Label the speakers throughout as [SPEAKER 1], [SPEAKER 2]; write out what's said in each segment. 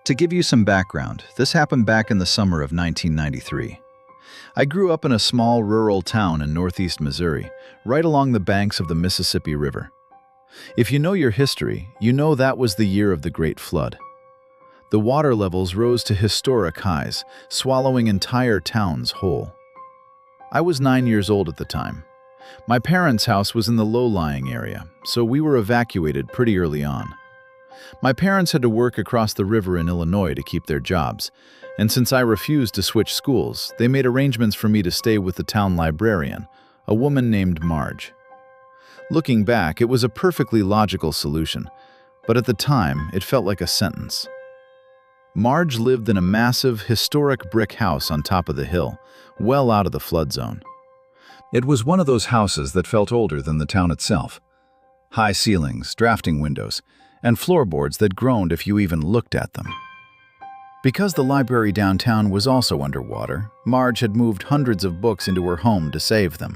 [SPEAKER 1] To give you some background, this happened back in the summer of 1993. I grew up in a small rural town in northeast Missouri, right along the banks of the Mississippi River. If you know your history, you know that was the year of the Great Flood. The water levels rose to historic highs, swallowing entire towns whole. I was 9 years old at the time. My parents' house was in the low-lying area, so we were evacuated pretty early on. My parents had to work across the river in Illinois to keep their jobs, and since I refused to switch schools, they made arrangements for me to stay with the town librarian, a woman named Marge. Looking back, it was a perfectly logical solution, but at the time, it felt like a sentence. Marge lived in a massive, historic brick house on top of the hill, well out of the flood zone. It was one of those houses that felt older than the town itself. High ceilings, drafting windows, and floorboards that groaned if you even looked at them. Because the library downtown was also underwater, Marge had moved hundreds of books into her home to save them.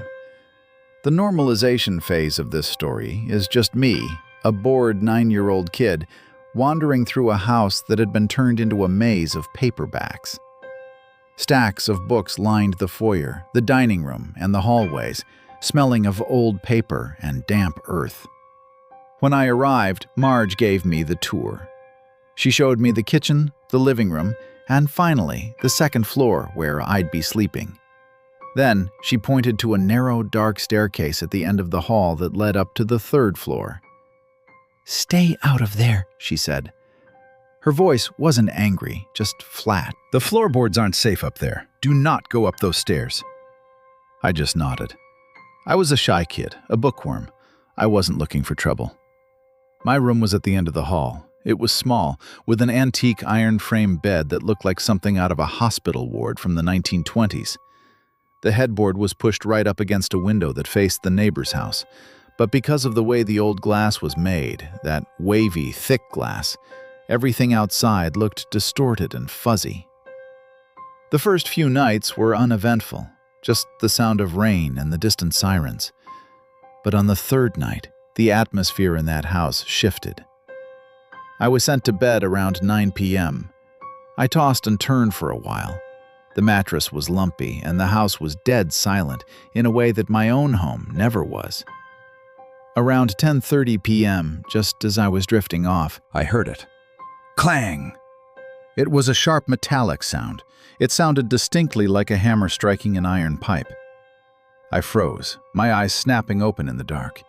[SPEAKER 1] The normalization phase of this story is just me, a bored 9-year-old kid, wandering through a house that had been turned into a maze of paperbacks. Stacks of books lined the foyer, the dining room, and the hallways, smelling of old paper and damp earth. When I arrived, Marge gave me the tour. She showed me the kitchen, the living room, and finally, the second floor where I'd be sleeping. Then, she pointed to a narrow, dark staircase at the end of the hall that led up to the third floor. "Stay out of there," she said. Her voice wasn't angry, just flat. "The floorboards aren't safe up there. Do not go up those stairs." I just nodded. I was a shy kid, a bookworm. I wasn't looking for trouble. My room was at the end of the hall. It was small, with an antique iron-frame bed that looked like something out of a hospital ward from the 1920s. The headboard was pushed right up against a window that faced the neighbor's house, but because of the way the old glass was made, that wavy, thick glass, everything outside looked distorted and fuzzy. The first few nights were uneventful, just the sound of rain and the distant sirens. But on the third night, the atmosphere in that house shifted. I was sent to bed around 9 p.m. I tossed and turned for a while. The mattress was lumpy, and the house was dead silent in a way that my own home never was. Around 10:30 p.m., just as I was drifting off, I heard it. Clang! It was a sharp metallic sound. It sounded distinctly like a hammer striking an iron pipe. I froze, my eyes snapping open in the dark.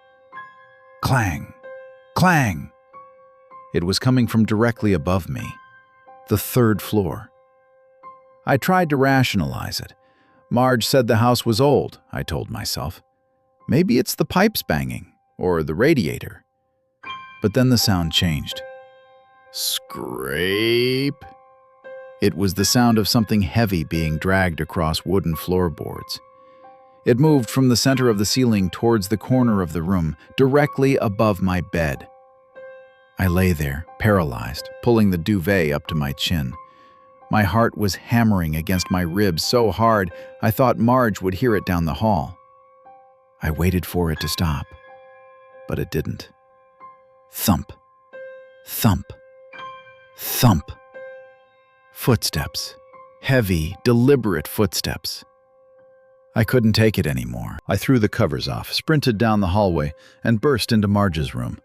[SPEAKER 1] Clang! Clang! It was coming from directly above me, the third floor. I tried to rationalize it. Marge said the house was old, I told myself. Maybe it's the pipes banging, or the radiator. But then the sound changed. Scrape! It was the sound of something heavy being dragged across wooden floorboards. It moved from the center of the ceiling towards the corner of the room, directly above my bed. I lay there, paralyzed, pulling the duvet up to my chin. My heart was hammering against my ribs so hard I thought Marge would hear it down the hall. I waited for it to stop, but it didn't. Thump, thump, thump. Footsteps. Heavy, deliberate footsteps. I couldn't take it anymore. I threw the covers off, sprinted down the hallway, and burst into Marge's room.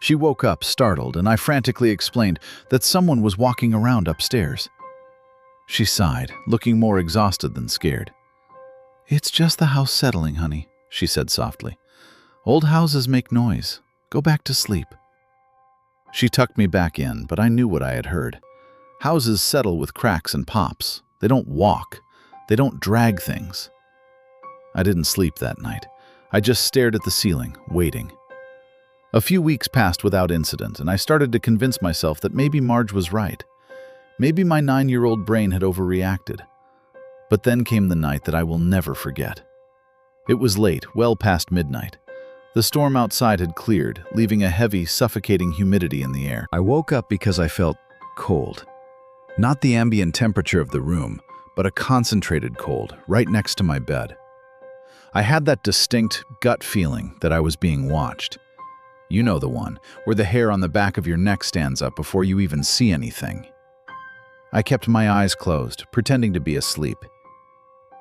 [SPEAKER 1] She woke up, startled, and I frantically explained that someone was walking around upstairs. She sighed, looking more exhausted than scared. "It's just the house settling, honey," she said softly. "Old houses make noise. Go back to sleep." She tucked me back in, but I knew what I had heard. Houses settle with cracks and pops. They don't walk. They don't drag things. I didn't sleep that night. I just stared at the ceiling, waiting. A few weeks passed without incident, and I started to convince myself that maybe Marge was right. Maybe my 9-year-old brain had overreacted. But then came the night that I will never forget. It was late, well past midnight. The storm outside had cleared, leaving a heavy, suffocating humidity in the air. I woke up because I felt cold. Not the ambient temperature of the room, but a concentrated cold right next to my bed. I had that distinct gut feeling that I was being watched. You know the one, where the hair on the back of your neck stands up before you even see anything. I kept my eyes closed, pretending to be asleep.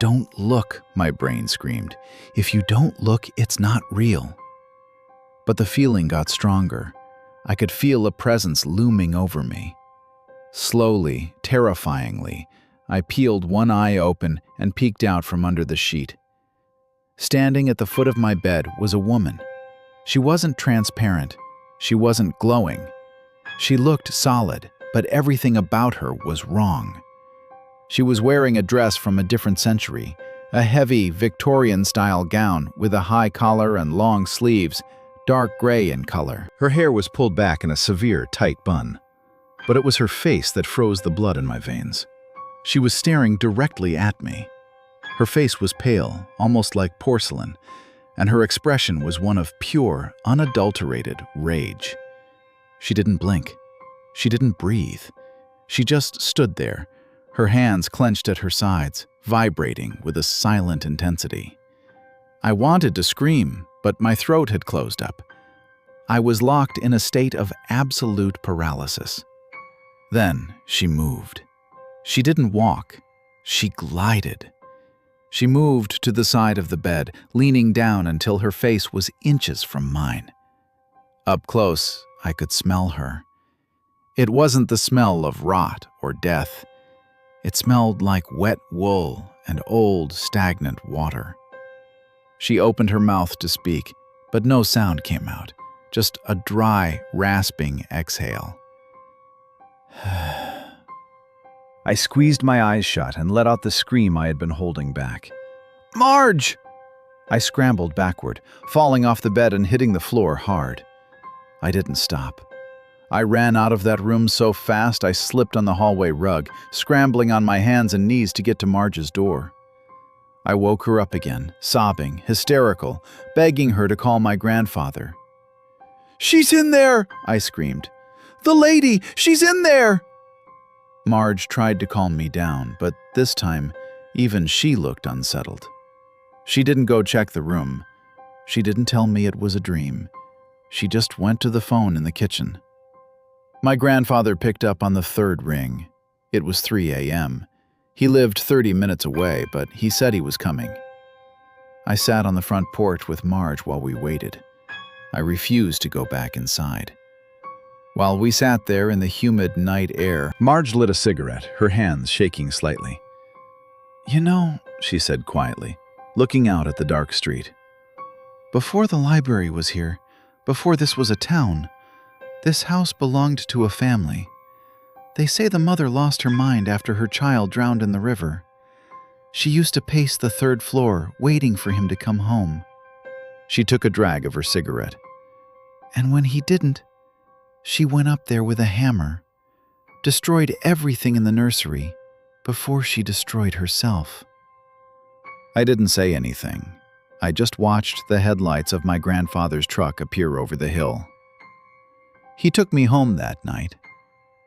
[SPEAKER 1] "Don't look," my brain screamed. "If you don't look, it's not real." But the feeling got stronger. I could feel a presence looming over me. Slowly, terrifyingly, I peeled one eye open and peeked out from under the sheet. Standing at the foot of my bed was a woman. She wasn't transparent. She wasn't glowing. She looked solid, but everything about her was wrong. She was wearing a dress from a different century, a heavy Victorian-style gown with a high collar and long sleeves, dark gray in color. Her hair was pulled back in a severe, tight bun, but it was her face that froze the blood in my veins. She was staring directly at me. Her face was pale, almost like porcelain, and her expression was one of pure, unadulterated rage. She didn't blink. She didn't breathe. She just stood there, her hands clenched at her sides, vibrating with a silent intensity. I wanted to scream, but my throat had closed up. I was locked in a state of absolute paralysis. Then she moved. She didn't walk. She glided. She moved to the side of the bed, leaning down until her face was inches from mine. Up close, I could smell her. It wasn't the smell of rot or death. It smelled like wet wool and old, stagnant water. She opened her mouth to speak, but no sound came out, just a dry, rasping exhale. I squeezed my eyes shut and let out the scream I had been holding back. "Marge!" I scrambled backward, falling off the bed and hitting the floor hard. I didn't stop. I ran out of that room so fast I slipped on the hallway rug, scrambling on my hands and knees to get to Marge's door. I woke her up again, sobbing, hysterical, begging her to call my grandfather. "She's in there!" I screamed. "The lady! She's in there!" Marge tried to calm me down, but this time, even she looked unsettled. She didn't go check the room. She didn't tell me it was a dream. She just went to the phone in the kitchen. My grandfather picked up on the third ring. It was 3 a.m. He lived 30 minutes away, but he said he was coming. I sat on the front porch with Marge while we waited. I refused to go back inside. While we sat there in the humid night air, Marge lit a cigarette, her hands shaking slightly. "You know," she said quietly, looking out at the dark street, "before the library was here, before this was a town, this house belonged to a family. They say the mother lost her mind after her child drowned in the river. She used to pace the 3rd floor, waiting for him to come home." She took a drag of her cigarette. "And when he didn't, she went up there with a hammer, destroyed everything in the nursery before she destroyed herself." I didn't say anything. I just watched the headlights of my grandfather's truck appear over the hill. He took me home that night.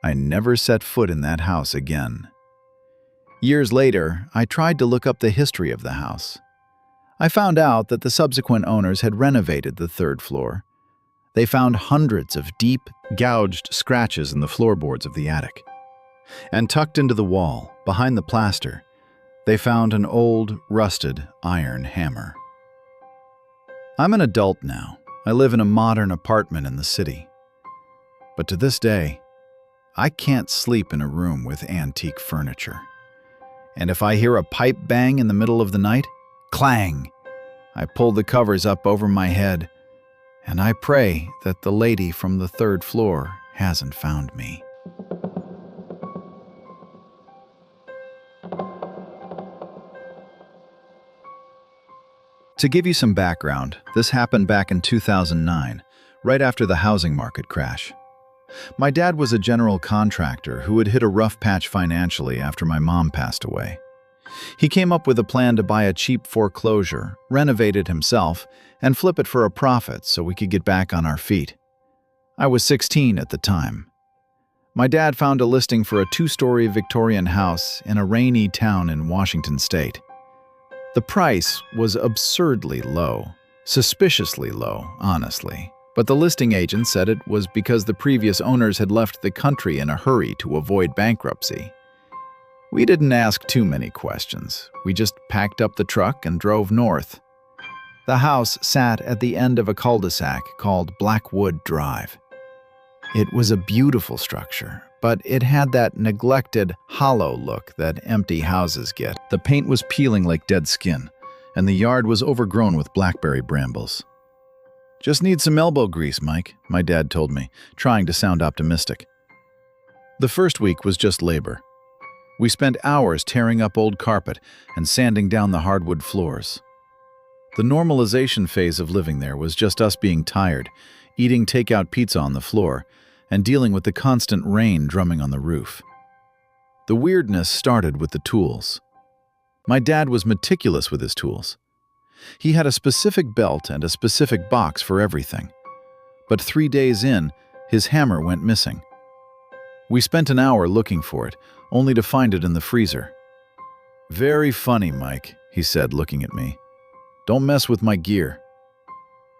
[SPEAKER 1] I never set foot in that house again. Years later, I tried to look up the history of the house. I found out that the subsequent owners had renovated the 3rd floor. They found hundreds of deep, gouged scratches in the floorboards of the attic. And tucked into the wall, behind the plaster, they found an old, rusted iron hammer. I'm an adult now. I live in a modern apartment in the city. But to this day, I can't sleep in a room with antique furniture. And if I hear a pipe bang in the middle of the night, clang! I pull the covers up over my head, and I pray that the lady from the 3rd floor hasn't found me. To give you some background, this happened back in 2009, right after the housing market crash. My dad was a general contractor who had hit a rough patch financially after my mom passed away. He came up with a plan to buy a cheap foreclosure, renovate it himself, and flip it for a profit so we could get back on our feet. I was 16 at the time. My dad found a listing for a 2-story Victorian house in a rainy town in Washington state. The price was absurdly low, suspiciously low, honestly. But the listing agent said it was because the previous owners had left the country in a hurry to avoid bankruptcy. We didn't ask too many questions. We just packed up the truck and drove north. The house sat at the end of a cul-de-sac called Blackwood Drive. It was a beautiful structure, but it had that neglected, hollow look that empty houses get. The paint was peeling like dead skin, and the yard was overgrown with blackberry brambles. "Just need some elbow grease, Mike," my dad told me, trying to sound optimistic. The first week was just labor. We spent hours tearing up old carpet and sanding down the hardwood floors. The normalization phase of living there was just us being tired, eating takeout pizza on the floor, and dealing with the constant rain drumming on the roof. The weirdness started with the tools. My dad was meticulous with his tools. He had a specific belt and a specific box for everything. But 3 days in, his hammer went missing. We spent an hour looking for it, only to find it in the freezer. "Very funny, Mike," he said, looking at me. "Don't mess with my gear."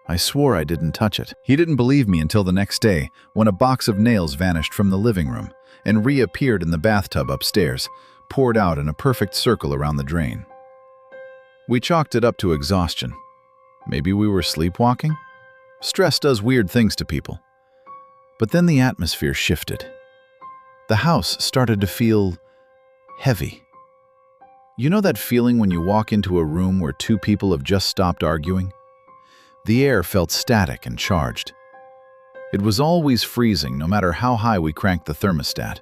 [SPEAKER 1] I swore I didn't touch it. He didn't believe me until the next day, when a box of nails vanished from the living room and reappeared in the bathtub upstairs, poured out in a perfect circle around the drain. We chalked it up to exhaustion. Maybe we were sleepwalking? Stress does weird things to people. But then the atmosphere shifted. The house started to feel heavy. You know that feeling when you walk into a room where two people have just stopped arguing? The air felt static and charged. It was always freezing, no matter how high we cranked the thermostat.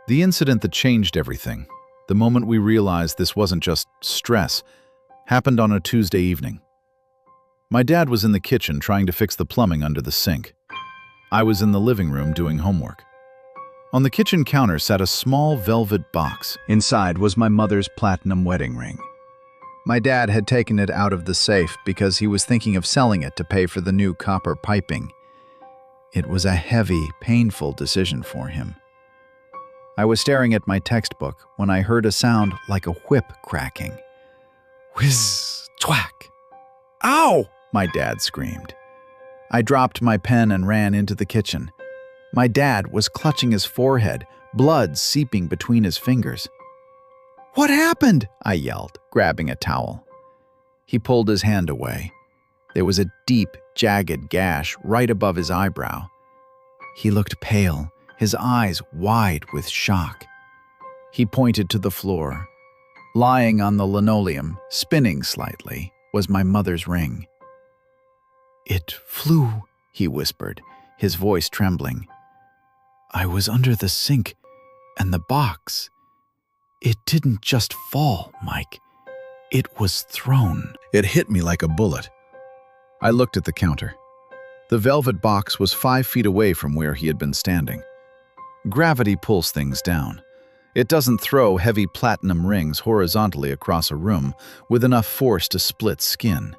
[SPEAKER 1] The incident that changed everything, the moment we realized this wasn't just stress, happened on a Tuesday evening. My dad was in the kitchen trying to fix the plumbing under the sink. I was in the living room doing homework. On the kitchen counter sat a small velvet box. Inside was my mother's platinum wedding ring. My dad had taken it out of the safe because he was thinking of selling it to pay for the new copper piping. It was a heavy, painful decision for him. I was staring at my textbook when I heard a sound like a whip cracking. Whiz! Twack! "Ow!" my dad screamed. I dropped my pen and ran into the kitchen. My dad was clutching his forehead, blood seeping between his fingers. "What happened?" I yelled, grabbing a towel. He pulled his hand away. There was a deep, jagged gash right above his eyebrow. He looked pale, his eyes wide with shock. He pointed to the floor. Lying on the linoleum, spinning slightly, was my mother's ring. "It flew," he whispered, his voice trembling. "I was under the sink and the box. It didn't just fall, Mike. It was thrown." It hit me like a bullet. I looked at the counter. The velvet box was 5 feet away from where he had been standing. Gravity pulls things down. It doesn't throw heavy platinum rings horizontally across a room with enough force to split skin.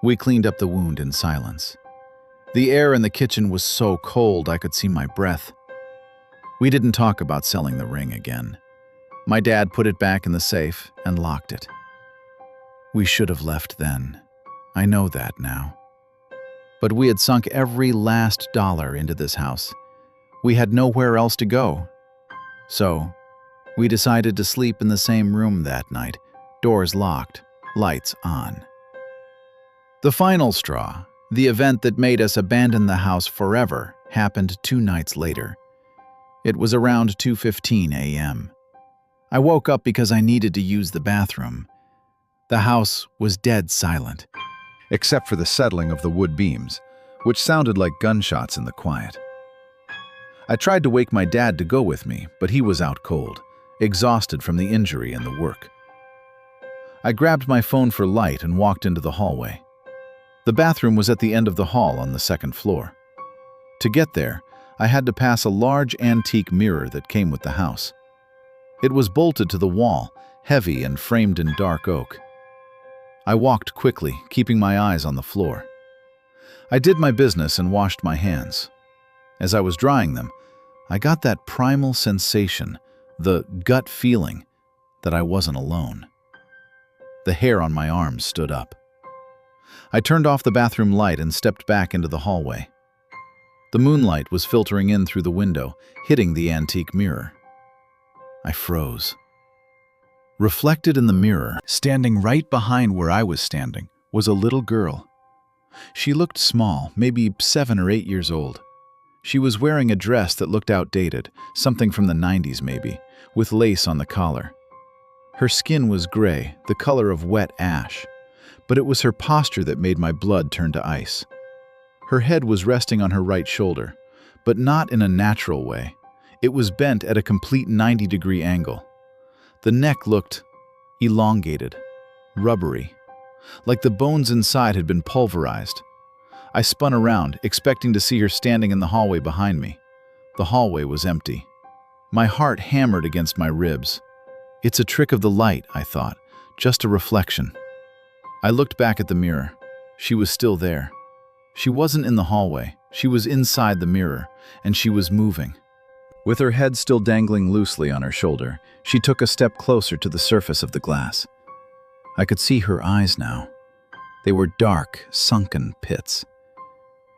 [SPEAKER 1] We cleaned up the wound in silence. The air in the kitchen was so cold I could see my breath. We didn't talk about selling the ring again. My dad put it back in the safe and locked it. We should have left then. I know that now. But we had sunk every last dollar into this house. We had nowhere else to go. So, we decided to sleep in the same room that night, doors locked, lights on. The final straw, the event that made us abandon the house forever, happened 2 nights later. It was around 2:15 a.m. I woke up because I needed to use the bathroom. The house was dead silent, except for the settling of the wood beams, which sounded like gunshots in the quiet. I tried to wake my dad to go with me, but he was out cold, exhausted from the injury and the work. I grabbed my phone for light and walked into the hallway. The bathroom was at the end of the hall on the 2nd floor. To get there, I had to pass a large antique mirror that came with the house. It was bolted to the wall, heavy and framed in dark oak. I walked quickly, keeping my eyes on the floor. I did my business and washed my hands. As I was drying them, I got that primal sensation, the gut feeling, that I wasn't alone. The hair on my arms stood up. I turned off the bathroom light and stepped back into the hallway. The moonlight was filtering in through the window, hitting the antique mirror. I froze. Reflected in the mirror, standing right behind where I was standing, was a little girl. She looked small, maybe 7 or 8 years old. She was wearing a dress that looked outdated, something from the 90s maybe, with lace on the collar. Her skin was gray, the color of wet ash, but it was her posture that made my blood turn to ice. Her head was resting on her right shoulder, but not in a natural way. It was bent at a complete 90-degree angle. The neck looked elongated, rubbery, like the bones inside had been pulverized. I spun around, expecting to see her standing in the hallway behind me. The hallway was empty. My heart hammered against my ribs. It's a trick of the light, I thought, just a reflection. I looked back at the mirror. She was still there. She wasn't in the hallway. She was inside the mirror, and she was moving. With her head still dangling loosely on her shoulder, she took a step closer to the surface of the glass. I could see her eyes now. They were dark, sunken pits.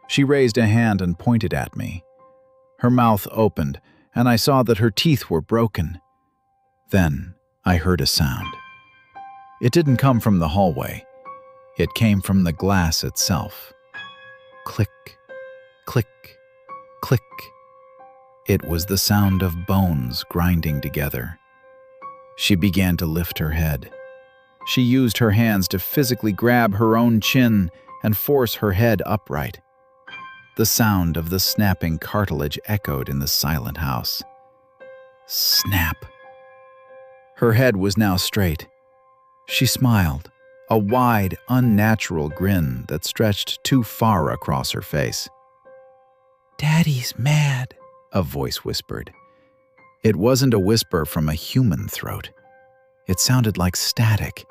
[SPEAKER 1] She raised a hand and pointed at me. Her mouth opened, and I saw that her teeth were broken. Then I heard a sound. It didn't come from the hallway. It came from the glass itself. Click, click, click. It was the sound of bones grinding together. She began to lift her head. She used her hands to physically grab her own chin and force her head upright. The sound of the snapping cartilage echoed in the silent house. Snap. Her head was now straight. She smiled, a wide, unnatural grin that stretched too far across her face. "Daddy's mad," a voice whispered. It wasn't a whisper from a human throat. It sounded like static,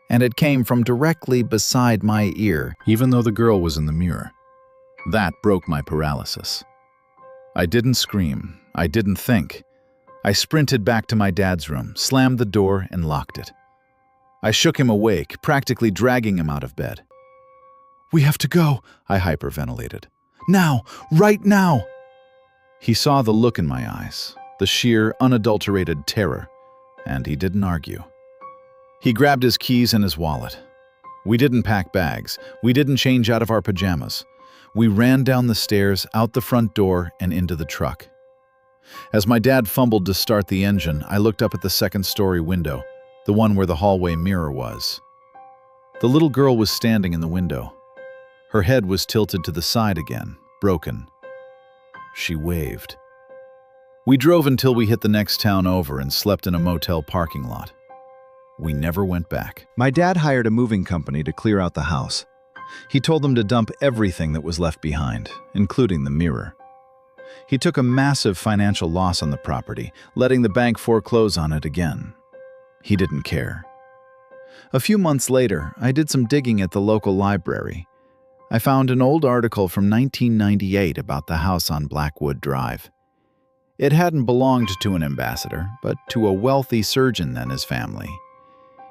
[SPEAKER 1] and it came from directly beside my ear, even though the girl was in the mirror. That broke my paralysis. I didn't scream. I didn't think. I sprinted back to my dad's room, slammed the door, and locked it. I shook him awake, practically dragging him out of bed. "We have to go," I hyperventilated. "Now! Right now!" He saw the look in my eyes, the sheer, unadulterated terror, and he didn't argue. He grabbed his keys and his wallet. We didn't pack bags. We didn't change out of our pajamas. We ran down the stairs, out the front door, and into the truck. As my dad fumbled to start the engine, I looked up at the second-story window, the one where the hallway mirror was. The little girl was standing in the window. Her head was tilted to the side again, broken. She waved. We drove until we hit the next town over and slept in a motel parking lot. We never went back. My dad hired a moving company to clear out the house. He told them to dump everything that was left behind, including the mirror. He took a massive financial loss on the property, letting the bank foreclose on it again. He didn't care. A few months later, I did some digging at the local library. I found an old article from 1998 about the house on Blackwood Drive. It hadn't belonged to an ambassador, but to a wealthy surgeon and his family.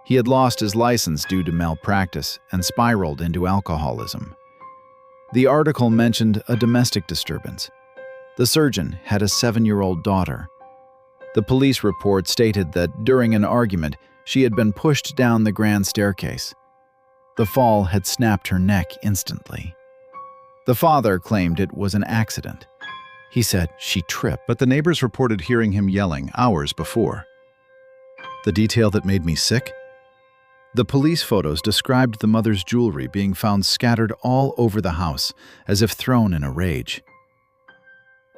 [SPEAKER 1] He had lost his license due to malpractice and spiraled into alcoholism. The article mentioned a domestic disturbance. The surgeon had a 7-year-old daughter. The police report stated that during an argument, she had been pushed down the grand staircase. The fall had snapped her neck instantly. The father claimed it was an accident. He said she tripped, but the neighbors reported hearing him yelling hours before. The detail that made me sick? The police photos described the mother's jewelry being found scattered all over the house, as if thrown in a rage.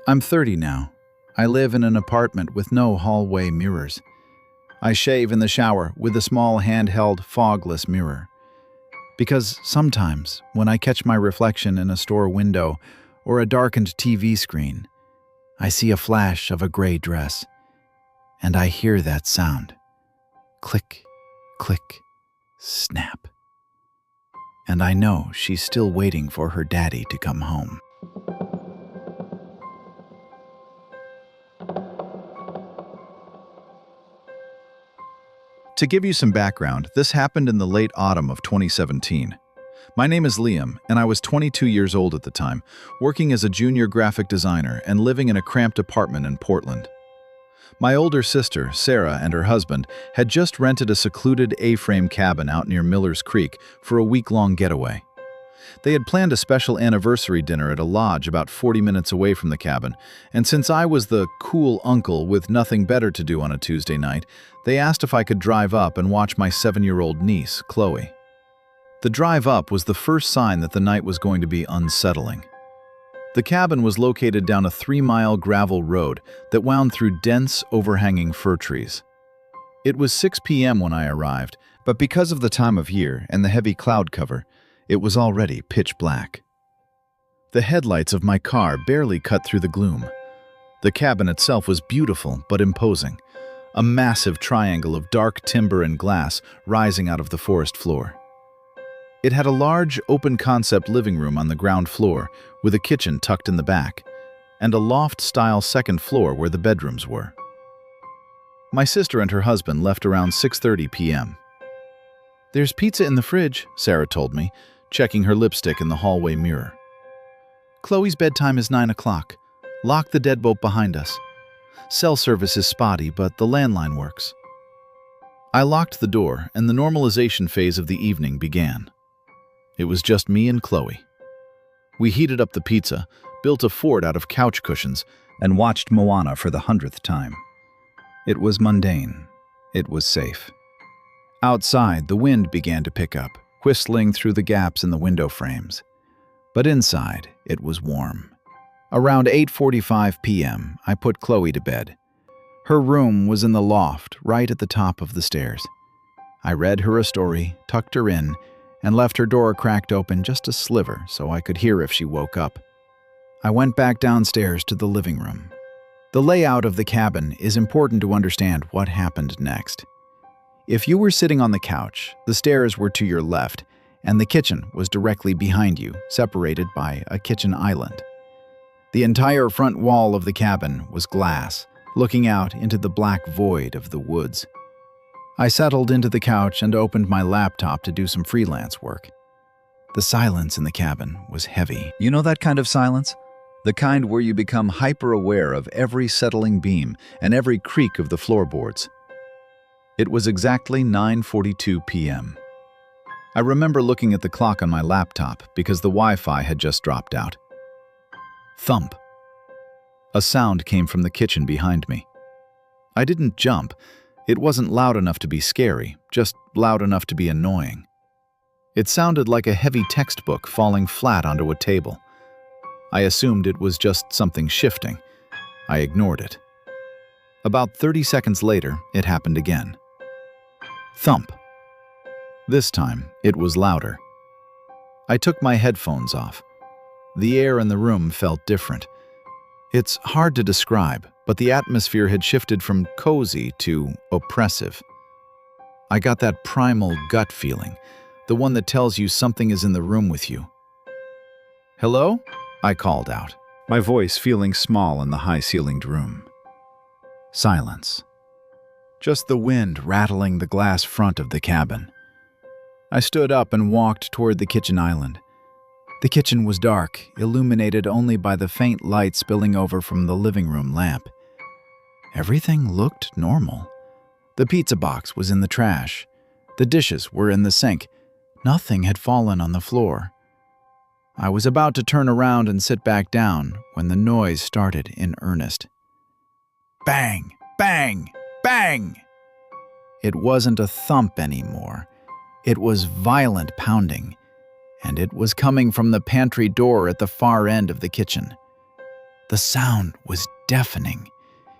[SPEAKER 1] I'm 30 now. I live in an apartment with no hallway mirrors. I shave in the shower with a small handheld fogless mirror. Because sometimes, when I catch my reflection in a store window or a darkened TV screen, I see a flash of a gray dress, and I hear that sound. Click, click, snap. And I know she's still waiting for her daddy to come home. To give you some background, this happened in the late autumn of 2017. My name is Liam, and I was 22 years old at the time, working as a junior graphic designer and living in a cramped apartment in Portland. My older sister, Sarah, and her husband had just rented a secluded A-frame cabin out near Miller's Creek for a week-long getaway. They had planned a special anniversary dinner at a lodge about 40 minutes away from the cabin, and since I was the cool uncle with nothing better to do on a Tuesday night, they asked if I could drive up and watch my 7-year-old niece, Chloe. The drive up was the first sign that the night was going to be unsettling. The cabin was located down a 3-mile gravel road that wound through dense, overhanging fir trees. It was 6 p.m. when I arrived, but because of the time of year and the heavy cloud cover, it was already pitch black. The headlights of my car barely cut through the gloom. The cabin itself was beautiful but imposing, a massive triangle of dark timber and glass rising out of the forest floor. It had a large, open-concept living room on the ground floor with a kitchen tucked in the back, and a loft-style second floor where the bedrooms were. My sister and her husband left around 6:30 p.m. "There's pizza in the fridge," Sarah told me, checking her lipstick in the hallway mirror. "Chloe's bedtime is 9 o'clock. Lock the deadbolt behind us. Cell service is spotty, but the landline works." I locked the door, and the normalization phase of the evening began. It was just me and Chloe. We heated up the pizza, built a fort out of couch cushions, and watched Moana for the 100th time. It was mundane. It was safe. Outside, the wind began to pick up, whistling through the gaps in the window frames. But inside, it was warm. Around 8:45 p.m., I put Chloe to bed. Her room was in the loft, right at the top of the stairs. I read her a story, tucked her in, and left her door cracked open just a sliver so I could hear if she woke up. I went back downstairs to the living room. The layout of the cabin is important to understand what happened next. If you were sitting on the couch, the stairs were to your left, and the kitchen was directly behind you, separated by a kitchen island. The entire front wall of the cabin was glass, looking out into the black void of the woods. I settled into the couch and opened my laptop to do some freelance work. The silence in the cabin was heavy. You know that kind of silence? The kind where you become hyper-aware of every settling beam and every creak of the floorboards. It was exactly 9:42 p.m. I remember looking at the clock on my laptop because the Wi-Fi had just dropped out. Thump. A sound came from the kitchen behind me. I didn't jump. It wasn't loud enough to be scary, just loud enough to be annoying. It sounded like a heavy textbook falling flat onto a table. I assumed it was just something shifting. I ignored it. About 30 seconds later, it happened again. Thump. This time, it was louder. I took my headphones off. The air in the room felt different. It's hard to describe, but the atmosphere had shifted from cozy to oppressive. I got that primal gut feeling, the one that tells you something is in the room with you. "Hello?" I called out, my voice feeling small in the high-ceilinged room. Silence. Just the wind rattling the glass front of the cabin. I stood up and walked toward the kitchen island. The kitchen was dark, illuminated only by the faint light spilling over from the living room lamp. Everything looked normal. The pizza box was in the trash. The dishes were in the sink. Nothing had fallen on the floor. I was about to turn around and sit back down when the noise started in earnest. Bang! Bang! Bang! It wasn't a thump anymore. It was violent pounding, and it was coming from the pantry door at the far end of the kitchen. The sound was deafening.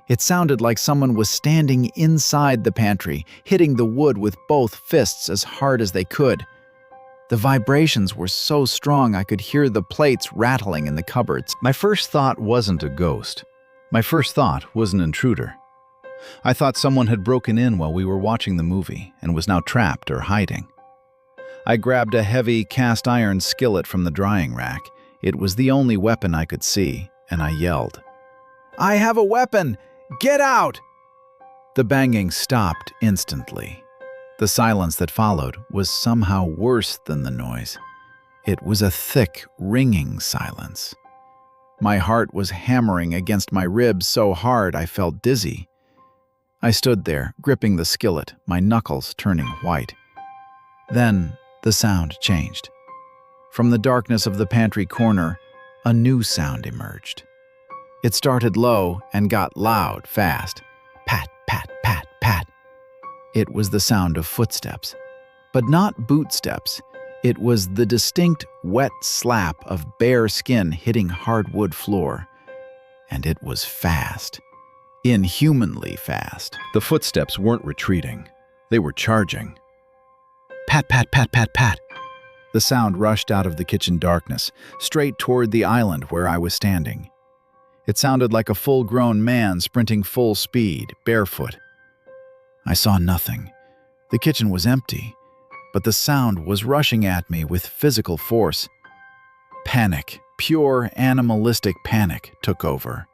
[SPEAKER 1] It sounded like someone was standing inside the pantry, hitting the wood with both fists as hard as they could. The vibrations were so strong I could hear the plates rattling in the cupboards. My first thought wasn't a ghost. My first thought was an intruder. I thought someone had broken in while we were watching the movie and was now trapped or hiding. I grabbed a heavy cast iron skillet from the drying rack. It was the only weapon I could see, and I yelled, "I have a weapon! Get out!" The banging stopped instantly. The silence that followed was somehow worse than the noise. It was a thick, ringing silence. My heart was hammering against my ribs so hard I felt dizzy. I stood there, gripping the skillet, my knuckles turning white. Then the sound changed. From the darkness of the pantry corner, a new sound emerged. It started low and got loud fast. Pat, pat, pat, pat. It was the sound of footsteps, but not boot steps. It was the distinct wet slap of bare skin hitting hardwood floor. And it was fast. Inhumanly fast.
[SPEAKER 2] The footsteps weren't retreating. They were charging.
[SPEAKER 1] Pat, pat, pat, pat, pat. The sound rushed out of the kitchen darkness, straight toward the island where I was standing. It sounded like a full-grown man sprinting full speed, barefoot. I saw nothing. The kitchen was empty, but the sound was rushing at me with physical force. Panic, pure animalistic panic, took over.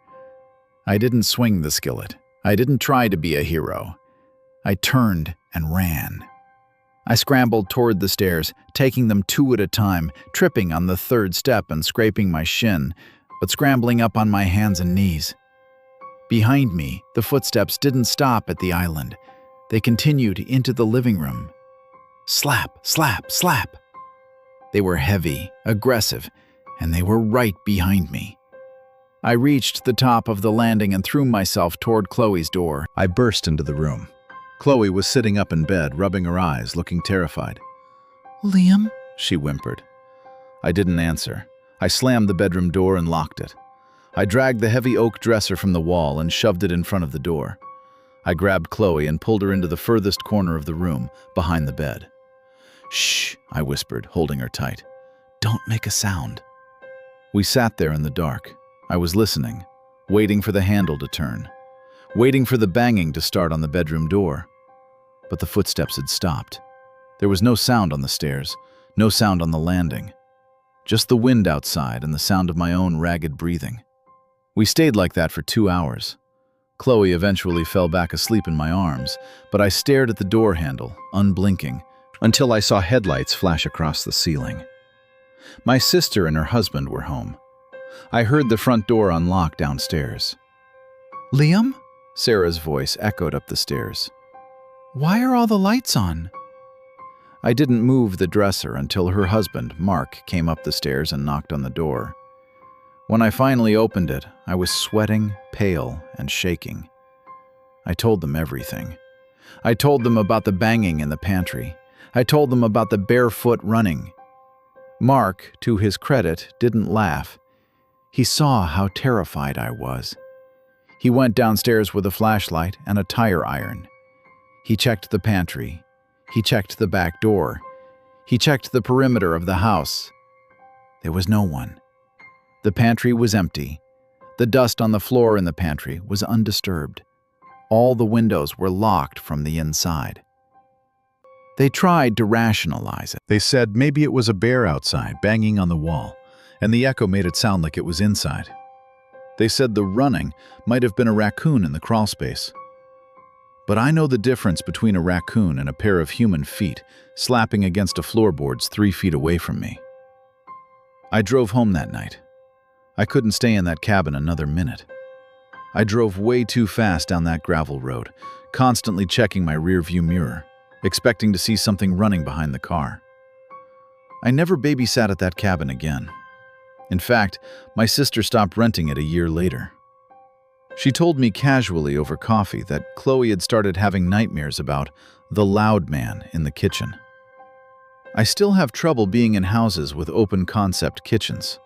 [SPEAKER 1] I didn't swing the skillet. I didn't try to be a hero. I turned and ran. I scrambled toward the stairs, taking them two at a time, tripping on the third step and scraping my shin, but scrambling up on my hands and knees. Behind me, the footsteps didn't stop at the island. They continued into the living room. Slap, slap, slap. They were heavy, aggressive, and they were right behind me. I reached the top of the landing and threw myself toward Chloe's door.
[SPEAKER 2] I burst into the room. Chloe was sitting up in bed, rubbing her eyes, looking terrified.
[SPEAKER 1] "Liam?"
[SPEAKER 2] she whimpered. I didn't answer. I slammed the bedroom door and locked it. I dragged the heavy oak dresser from the wall and shoved it in front of the door. I grabbed Chloe and pulled her into the furthest corner of the room, behind the bed. "Shh," I whispered, holding her tight. "Don't make a sound." We sat there in the dark. I was listening, waiting for the handle to turn, waiting for the banging to start on the bedroom door. But the footsteps had stopped. There was no sound on the stairs, no sound on the landing. Just the wind outside and the sound of my own ragged breathing. We stayed like that for 2 hours. Chloe eventually fell back asleep in my arms, but I stared at the door handle, unblinking, until I saw headlights flash across the ceiling. My sister and her husband were home. I heard the front door unlock downstairs. "Liam?" Sarah's voice echoed up the stairs. "Why are all the lights on?" I didn't move the dresser until her husband, Mark, came up the stairs and knocked on the door. When I finally opened it, I was sweating, pale, and shaking. I told them everything. I told them about the banging in the pantry. I told them about the barefoot running. Mark, to his credit, didn't laugh. He saw how terrified I was. He went downstairs with a flashlight and a tire iron. He checked the pantry. He checked the back door. He checked the perimeter of the house. There was no one. The pantry was empty. The dust on the floor in the pantry was undisturbed. All the windows were locked from the inside. They tried to rationalize it. They said maybe it was a bear outside, banging on the wall, and the echo made it sound like it was inside. They said the running might have been a raccoon in the crawlspace. But I know the difference between a raccoon and a pair of human feet slapping against a floorboards 3 feet away from me. I drove home that night. I couldn't stay in that cabin another minute. I drove way too fast down that gravel road, constantly checking my rearview mirror, expecting to see something running behind the car. I never babysat at that cabin again. In fact, my sister stopped renting it a year later. She told me casually over coffee that Chloe had started having nightmares about the loud man in the kitchen. I still have trouble being in houses with open-concept kitchens.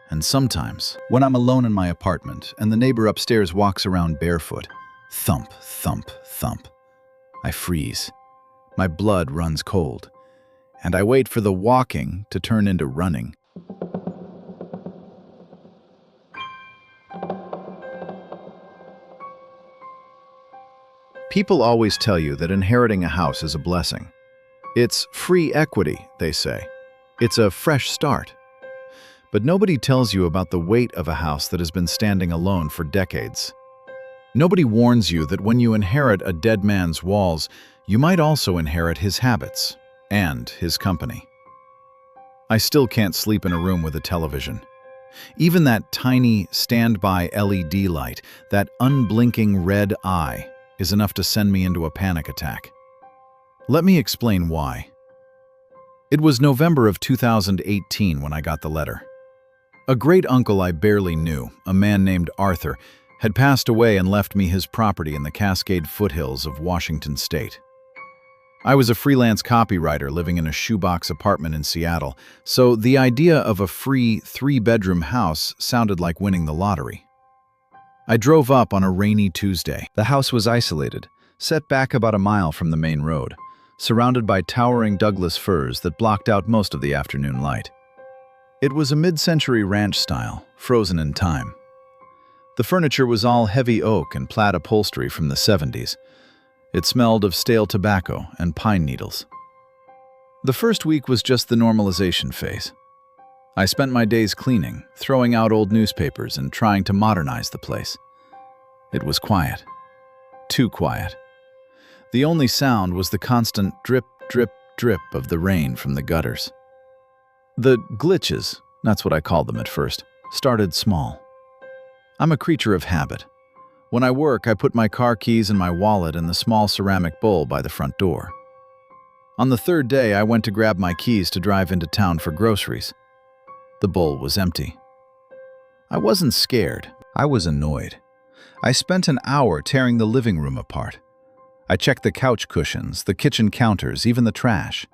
[SPEAKER 2] And sometimes, when I'm alone in my apartment and the neighbor upstairs walks around barefoot, thump, thump, thump, I freeze. My blood runs cold, and I wait for the walking to turn into running. People always tell you that inheriting a house is a blessing. It's free equity, they say. It's a fresh start. But nobody tells you about the weight of a house that has been standing alone for decades. Nobody warns you that when you inherit a dead man's walls, you might also inherit his habits and his company. I still can't sleep in a room with a television. Even that tiny standby LED light, that unblinking red eye, is enough to send me into a panic attack. Let me explain why. It was November of 2018 when I got the letter. A great uncle I barely knew, a man named Arthur, had passed away and left me his property in the Cascade foothills of Washington state. I was a freelance copywriter living in a shoebox apartment in Seattle, so the idea of a free 3-bedroom house sounded like winning the lottery. I drove up on a rainy Tuesday.
[SPEAKER 1] The house was isolated, set back about a mile from the main road, surrounded by towering Douglas firs that blocked out most of the afternoon light. It was a mid-century ranch style, frozen in time. The furniture was all heavy oak and plaid upholstery from the 70s. It smelled of stale tobacco and pine needles. The first week was just the normalization phase. I spent my days cleaning, throwing out old newspapers, and trying to modernize the place. It was quiet. Too quiet. The only sound was the constant drip, drip, drip of the rain from the gutters. The glitches, that's what I called them at first, started small. I'm a creature of habit. When I work, I put my car keys and my wallet in the small ceramic bowl by the front door. On the third day, I went to grab my keys to drive into town for groceries. The bowl was empty. I wasn't scared. I was annoyed. I spent an hour tearing the living room apart. I checked the couch cushions, the kitchen counters, even the trash.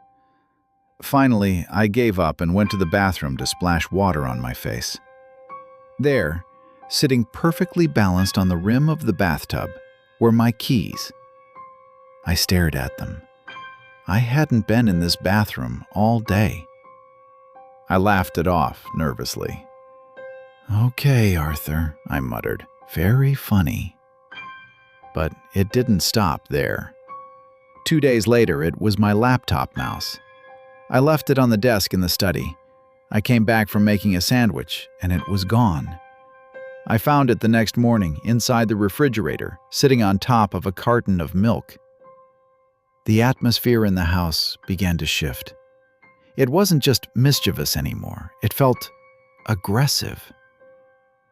[SPEAKER 1] Finally, I gave up and went to the bathroom to splash water on my face. There, sitting perfectly balanced on the rim of the bathtub, were my keys. I stared at them. I hadn't been in this bathroom all day. I laughed it off nervously. "Okay, Arthur," I muttered. "Very funny." But it didn't stop there. 2 days later, it was my laptop mouse. I left it on the desk in the study. I came back from making a sandwich, and it was gone. I found it the next morning inside the refrigerator, sitting on top of a carton of milk. The atmosphere in the house began to shift. It wasn't just mischievous anymore. It felt aggressive.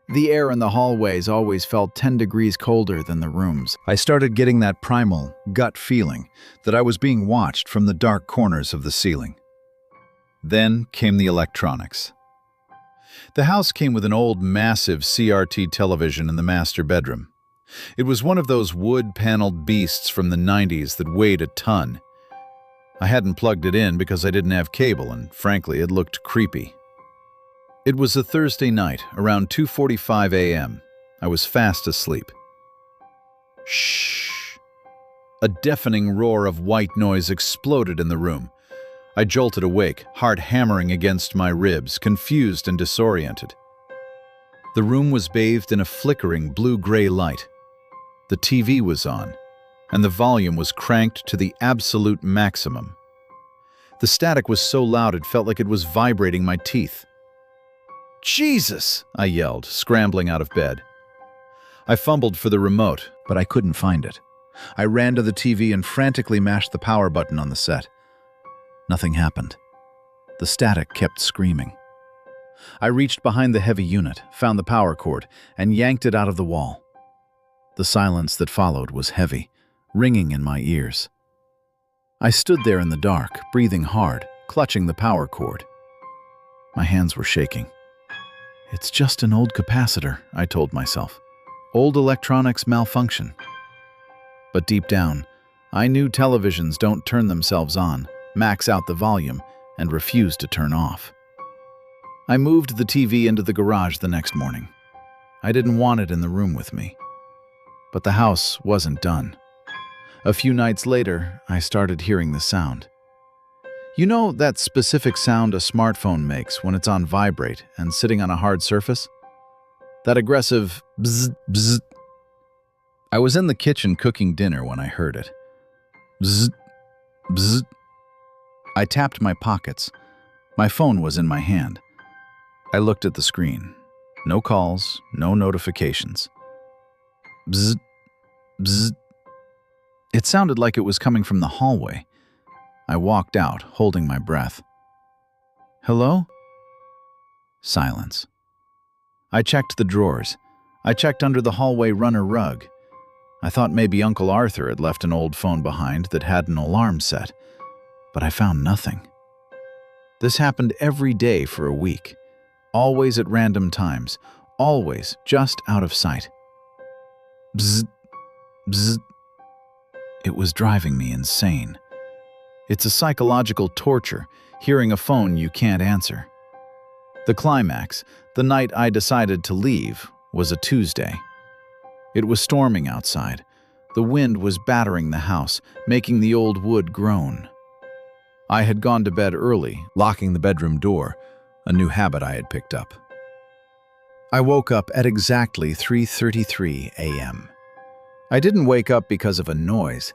[SPEAKER 1] The air in the hallways always felt 10 degrees colder than the rooms. I started getting that primal, gut feeling that I was being watched from the dark corners of the ceiling. Then came the electronics. The house came with an old, massive CRT television in the master bedroom. It was one of those wood-paneled beasts from the 90s that weighed a ton. I hadn't plugged it in because I didn't have cable, and frankly, it looked creepy. It was a Thursday night, around 2:45 a.m. I was fast asleep. Shh! A deafening roar of white noise exploded in the room. I jolted awake, heart hammering against my ribs, confused and disoriented. The room was bathed in a flickering blue-gray light. The TV was on, and the volume was cranked to the absolute maximum. The static was so loud it felt like it was vibrating my teeth. "Jesus!" I yelled, scrambling out of bed. I fumbled for the remote, but I couldn't find it. I ran to the TV and frantically mashed the power button on the set. Nothing happened. The static kept screaming. I reached behind the heavy unit, found the power cord, and yanked it out of the wall. The silence that followed was heavy, ringing in my ears. I stood there in the dark, breathing hard, clutching the power cord. My hands were shaking. "It's just an old capacitor," I told myself. "Old electronics malfunction." But deep down, I knew televisions don't turn themselves on, max out the volume, and refuse to turn off. I moved the TV into the garage the next morning. I didn't want it in the room with me. But the house wasn't done. A few nights later, I started hearing the sound. You know that specific sound a smartphone makes when it's on vibrate and sitting on a hard surface? That aggressive bzz, bzz. I was in the kitchen cooking dinner when I heard it. Bzz, bzz. I tapped my pockets. My phone was in my hand. I looked at the screen. No calls, no notifications. Bzz, bzz. It sounded like it was coming from the hallway. I walked out, holding my breath. "Hello?" Silence. I checked the drawers. I checked under the hallway runner rug. I thought maybe Uncle Arthur had left an old phone behind that had an alarm set, but I found nothing. This happened every day for a week, always at random times, always just out of sight. Bzzz, bzzz. It was driving me insane. It's a psychological torture, hearing a phone you can't answer. The climax, the night I decided to leave, was a Tuesday. It was storming outside. The wind was battering the house, making the old wood groan. I had gone to bed early, locking the bedroom door, a new habit I had picked up. I woke up at exactly 3:33 a.m. I didn't wake up because of a noise.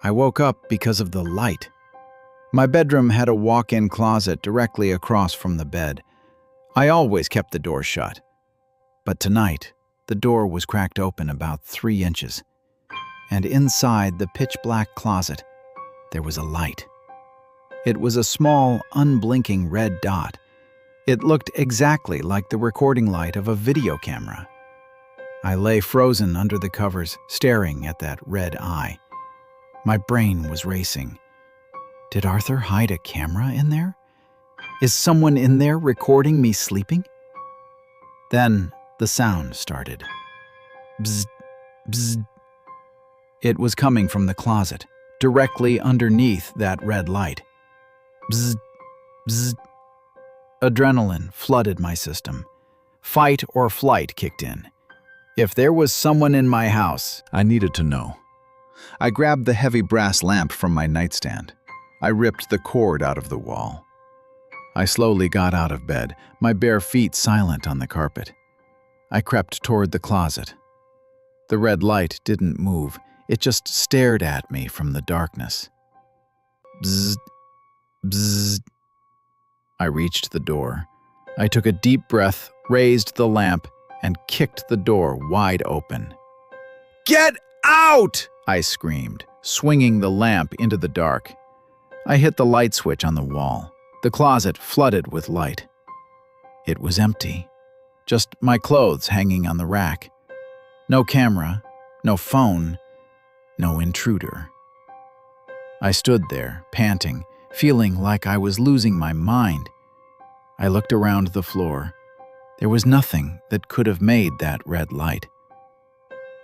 [SPEAKER 1] I woke up because of the light. My bedroom had a walk-in closet directly across from the bed. I always kept the door shut. But tonight, the door was cracked open about 3 inches. And inside the pitch-black closet, there was a light. It was a small, unblinking red dot. It looked exactly like the recording light of a video camera. I lay frozen under the covers, staring at that red eye. My brain was racing. Did Arthur hide a camera in there? Is someone in there recording me sleeping? Then the sound started. Bzz, bzz. It was coming from the closet, directly underneath that red light. Bzz, bzz. Adrenaline flooded my system. Fight or flight kicked in. If there was someone in my house, I needed to know. I grabbed the heavy brass lamp from my nightstand. I ripped the cord out of the wall. I slowly got out of bed, my bare feet silent on the carpet. I crept toward the closet. The red light didn't move. It just stared at me from the darkness. Bzzz, bzzz. I reached the door. I took a deep breath, raised the lamp, and kicked the door wide open. "Get out!" I screamed, swinging the lamp into the dark. I hit the light switch on the wall. The closet flooded with light. It was empty. Just my clothes hanging on the rack. No camera, no phone, no intruder. I stood there, panting, feeling like I was losing my mind. I looked around the floor. There was nothing that could have made that red light.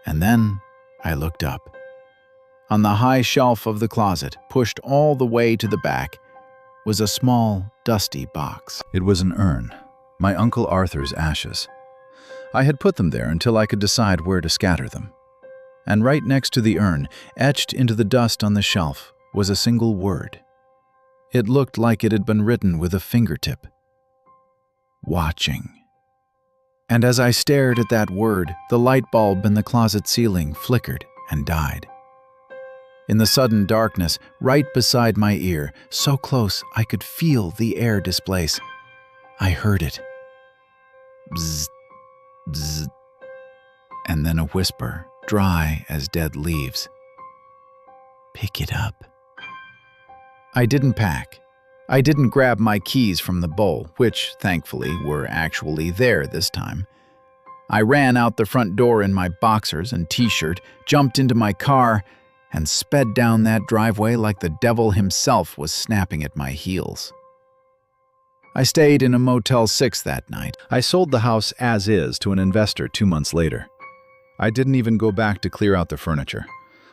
[SPEAKER 1] And then I looked up. On the high shelf of the closet, pushed all the way to the back, was a small, dusty box. It was an urn, my Uncle Arthur's ashes. I had put them there until I could decide where to scatter them. And right next to the urn, etched into the dust on the shelf, was a single word. It looked like it had been written with a fingertip. Watching. And as I stared at that word, the light bulb in the closet ceiling flickered and died. In the sudden darkness, right beside my ear, so close I could feel the air displace, I heard it. Bzzz, bzzz. And then a whisper, dry as dead leaves. Pick it up. I didn't pack. I didn't grab my keys from the bowl, which, thankfully, were actually there this time. I ran out the front door in my boxers and t-shirt, jumped into my car, and sped down that driveway like the devil himself was snapping at my heels. I stayed in a Motel 6 that night. I sold the house as is to an investor 2 months later. I didn't even go back to clear out the furniture.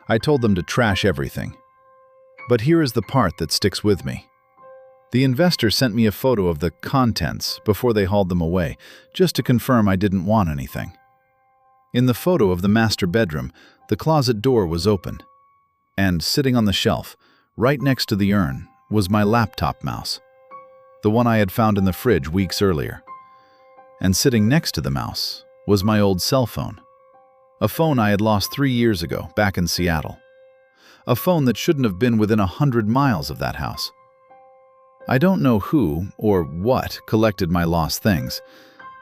[SPEAKER 1] I told them to trash everything. But here is the part that sticks with me. The investor sent me a photo of the contents before they hauled them away, just to confirm I didn't want anything. In the photo of the master bedroom, the closet door was open. And sitting on the shelf, right next to the urn, was my laptop mouse, the one I had found in the fridge weeks earlier. And sitting next to the mouse was my old cell phone, a phone I had lost 3 years ago back in Seattle, a phone that shouldn't have been within 100 miles of that house. I don't know who or what collected my lost things,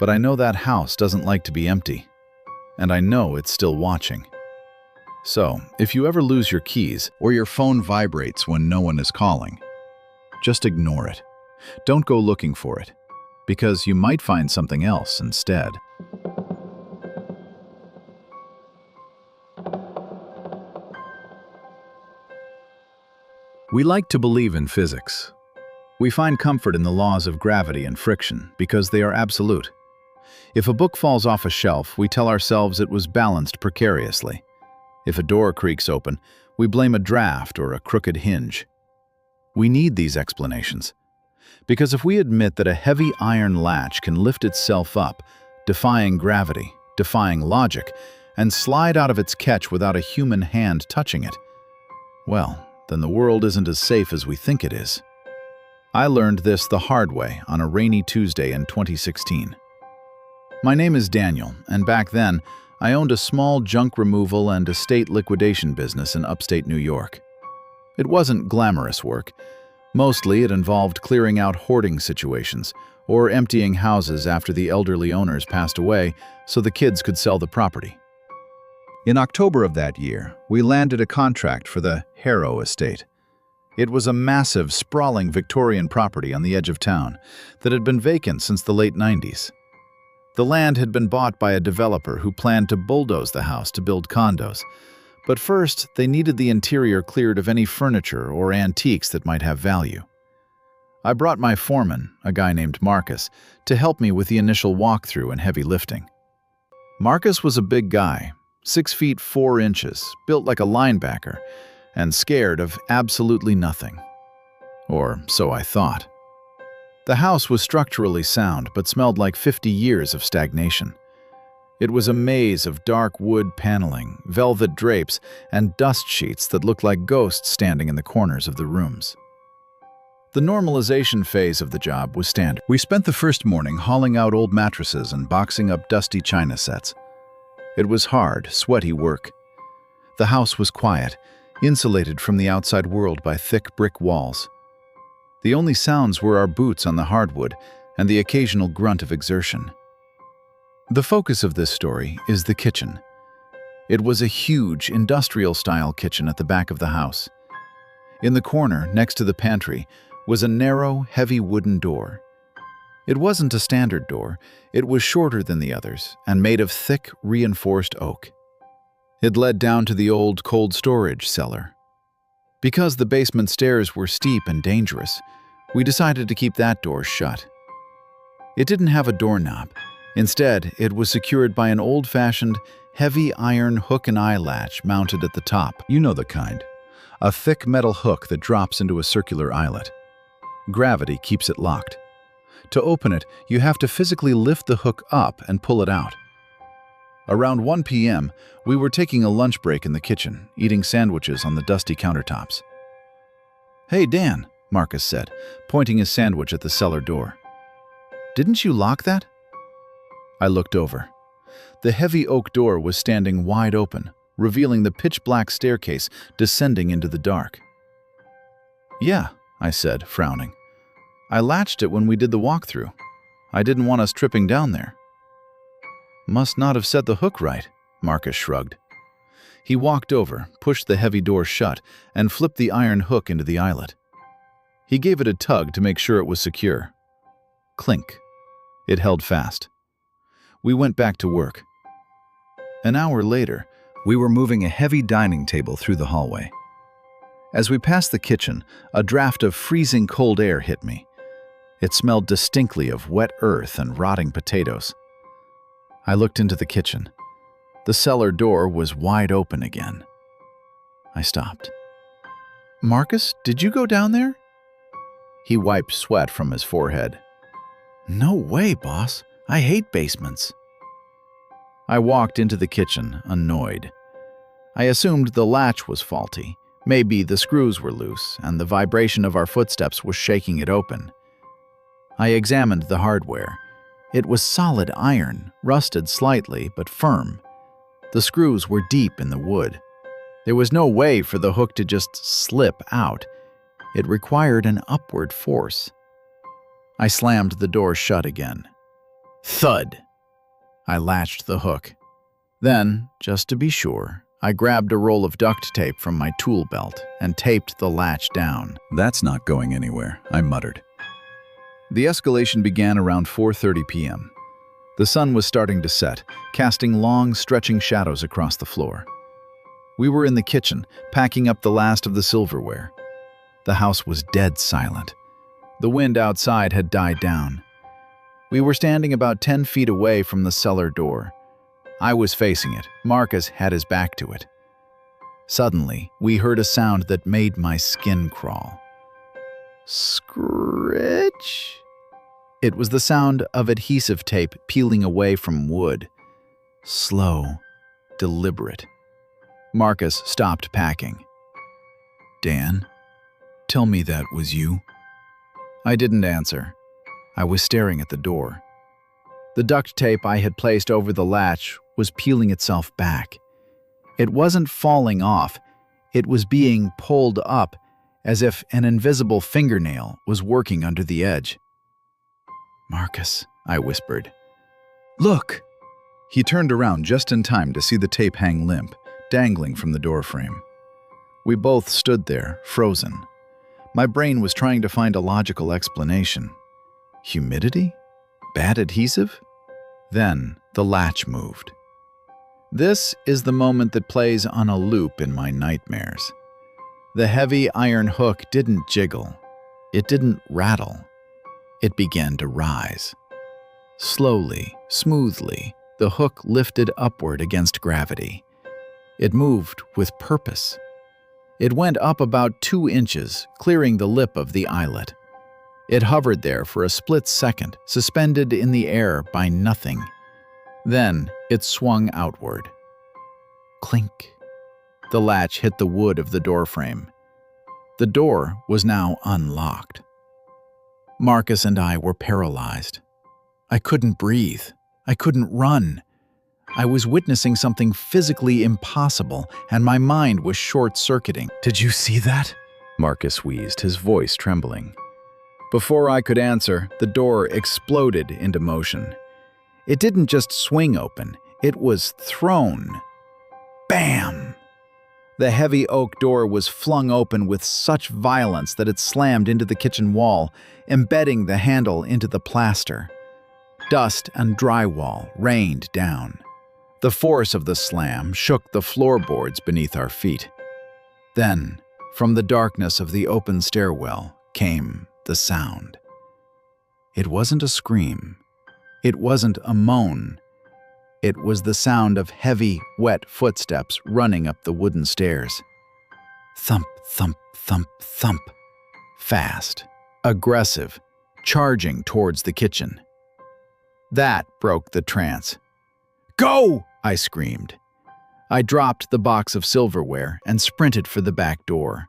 [SPEAKER 1] but I know that house doesn't like to be empty, and I know it's still watching. So, if you ever lose your keys or your phone vibrates when no one is calling, just ignore it. Don't go looking for it, because you might find something else instead. We like to believe in physics. We find comfort in the laws of gravity and friction because they are absolute. If a book falls off a shelf, we tell ourselves it was balanced precariously. If a door creaks open, we blame a draft or a crooked hinge. We need these explanations. Because if we admit that a heavy iron latch can lift itself up, defying gravity, defying logic, and slide out of its catch without a human hand touching it, well, then the world isn't as safe as we think it is. I learned this the hard way on a rainy Tuesday in 2016. My name is Daniel, and back then, I owned a small junk removal and estate liquidation business in upstate New York. It wasn't glamorous work. Mostly it involved clearing out hoarding situations or emptying houses after the elderly owners passed away so the kids could sell the property. In October of that year, we landed a contract for the Harrow estate. It was a massive, sprawling Victorian property on the edge of town that had been vacant since the late 90s. The land had been bought by a developer who planned to bulldoze the house to build condos. But first, they needed the interior cleared of any furniture or antiques that might have value. I brought my foreman, a guy named Marcus, to help me with the initial walkthrough and heavy lifting. Marcus was a big guy, 6 feet 4 inches, built like a linebacker, and scared of absolutely nothing. Or so I thought. The house was structurally sound, but smelled like 50 years of stagnation. It was a maze of dark wood paneling, velvet drapes, and dust sheets that looked like ghosts standing in the corners of the rooms. The normalization phase of the job was standard. We spent the first morning hauling out old mattresses and boxing up dusty china sets. It was hard, sweaty work. The house was quiet, insulated from the outside world by thick brick walls. The only sounds were our boots on the hardwood and the occasional grunt of exertion. The focus of this story is the kitchen. It was a huge, industrial-style kitchen at the back of the house. In the corner, next to the pantry, was a narrow, heavy wooden door. It wasn't a standard door. It was shorter than the others and made of thick, reinforced oak. It led down to the old cold storage cellar. Because the basement stairs were steep and dangerous, we decided to keep that door shut. It didn't have a doorknob. Instead, it was secured by an old-fashioned, heavy iron hook and eye latch mounted at the top. You know the kind. A thick metal hook that drops into a circular eyelet. Gravity keeps it locked. To open it, you have to physically lift the hook up and pull it out. Around 1 p.m., we were taking a lunch break in the kitchen, eating sandwiches on the dusty countertops. "Hey, Dan," Marcus said, pointing his sandwich at the cellar door. "Didn't you lock that?" I looked over. The heavy oak door was standing wide open, revealing the pitch-black staircase descending into the dark. "Yeah," I said, frowning. "I latched it when we did the walkthrough. I didn't want us tripping down there." "Must not have set the hook right," Marcus shrugged. He walked over, pushed the heavy door shut, and flipped the iron hook into the eyelet. He gave it a tug to make sure it was secure. Clink. It held fast. We went back to work. An hour later, we were moving a heavy dining table through the hallway. As we passed the kitchen, a draft of freezing cold air hit me. It smelled distinctly of wet earth and rotting potatoes. I looked into the kitchen. The cellar door was wide open again. I stopped. "Marcus, did you go down there?" He wiped sweat from his forehead. "No way, boss. I hate basements." I walked into the kitchen, annoyed. I assumed the latch was faulty. Maybe the screws were loose, and the vibration of our footsteps was shaking it open. I examined the hardware. It was solid iron, rusted slightly, but firm. The screws were deep in the wood. There was no way for the hook to just slip out. It required an upward force. I slammed the door shut again. Thud! I latched the hook. Then, just to be sure, I grabbed a roll of duct tape from my tool belt and taped the latch down. "That's not going anywhere," I muttered. The escalation began around 4:30 p.m. The sun was starting to set, casting long, stretching shadows across the floor. We were in the kitchen, packing up the last of the silverware. The house was dead silent. The wind outside had died down. We were standing about 10 feet away from the cellar door. I was facing it. Marcus had his back to it. Suddenly, we heard a sound that made my skin crawl. Scritch? It was the sound of adhesive tape peeling away from wood. Slow, deliberate. Marcus stopped packing. Dan, tell me that was you. I didn't answer. I was staring at the door. The duct tape I had placed over the latch was peeling itself back. It wasn't falling off. It was being pulled up as if an invisible fingernail was working under the edge. Marcus, I whispered. Look! He turned around just in time to see the tape hang limp, dangling from the doorframe. We both stood there, frozen. My brain was trying to find a logical explanation. Humidity? Bad adhesive? Then the latch moved. This is the moment that plays on a loop in my nightmares. The heavy iron hook didn't jiggle. It didn't rattle. It began to rise. Slowly, smoothly, the hook lifted upward against gravity. It moved with purpose. It went up about 2 inches, clearing the lip of the eyelet. It hovered there for a split second, suspended in the air by nothing. Then it swung outward. Clink. The latch hit the wood of the doorframe. The door was now unlocked. Marcus and I were paralyzed. I couldn't breathe. I couldn't run. I was witnessing something physically impossible, and my mind was short-circuiting. Did you see that? Marcus wheezed, his voice trembling. Before I could answer, the door exploded into motion. It didn't just swing open, it was thrown. Bam! The heavy oak door was flung open with such violence that it slammed into the kitchen wall, embedding the handle into the plaster. Dust and drywall rained down. The force of the slam shook the floorboards beneath our feet. Then, from the darkness of the open stairwell, came the sound. It wasn't a scream. It wasn't a moan. It was the sound of heavy, wet footsteps running up the wooden stairs. Thump, thump, thump, thump. Fast, aggressive, charging towards the kitchen. That broke the trance. Go! I screamed. I dropped the box of silverware and sprinted for the back door.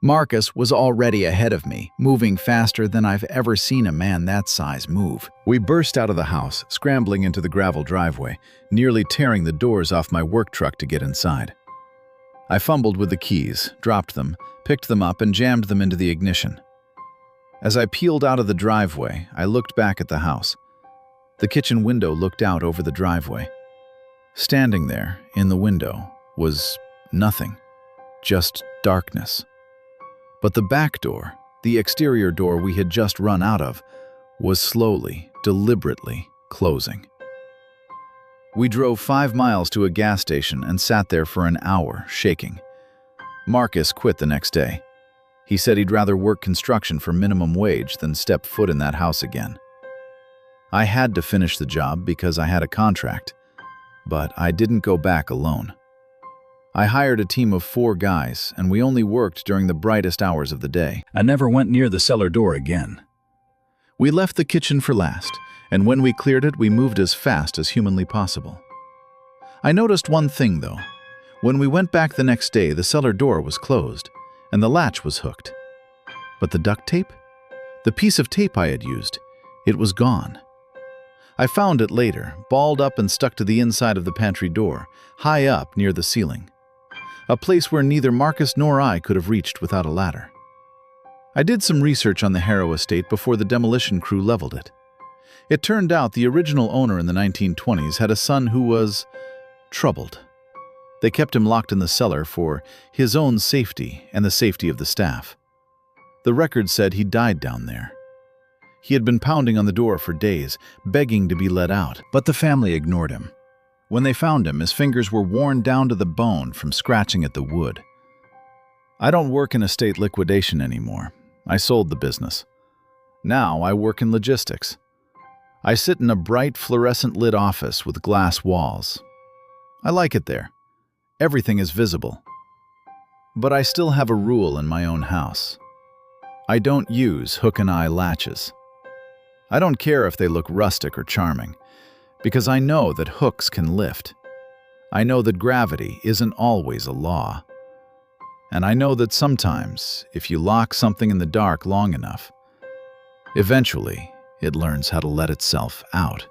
[SPEAKER 1] Marcus was already ahead of me, moving faster than I've ever seen a man that size move. We burst out of the house, scrambling into the gravel driveway, nearly tearing the doors off my work truck to get inside. I fumbled with the keys, dropped them, picked them up, and jammed them into the ignition. As I peeled out of the driveway, I looked back at the house. The kitchen window looked out over the driveway. Standing there, in the window, was nothing, just darkness. But the back door, the exterior door we had just run out of, was slowly, deliberately closing. We drove 5 miles to a gas station and sat there for an hour, shaking. Marcus quit the next day. He said he'd rather work construction for minimum wage than step foot in that house again. I had to finish the job because I had a contract, but I didn't go back alone. I hired a team of 4 guys, and we only worked during the brightest hours of the day.
[SPEAKER 3] I never went near the cellar door again.
[SPEAKER 1] We left the kitchen for last, and when we cleared it, we moved as fast as humanly possible. I noticed one thing, though. When we went back the next day, the cellar door was closed, and the latch was hooked. But the duct tape? The piece of tape I had used, it was gone. I found it later, balled up and stuck to the inside of the pantry door, high up near the ceiling. A place where neither Marcus nor I could have reached without a ladder. I did some research on the Harrow estate before the demolition crew leveled it. It turned out the original owner in the 1920s had a son who was troubled. They kept him locked in the cellar for his own safety and the safety of the staff. The record said he died down there. He had been pounding on the door for days, begging to be let out, but the family ignored him. When they found him, his fingers were worn down to the bone from scratching at the wood.
[SPEAKER 2] I don't work in estate liquidation anymore. I sold the business. Now I work in logistics. I sit in a bright fluorescent-lit office with glass walls. I like it there. Everything is visible. But I still have a rule in my own house. I don't use hook-and-eye latches. I don't care if they look rustic or charming, because I know that hooks can lift. I know that gravity isn't always a law. And I know that sometimes, if you lock something in the dark long enough, eventually it learns how to let itself out.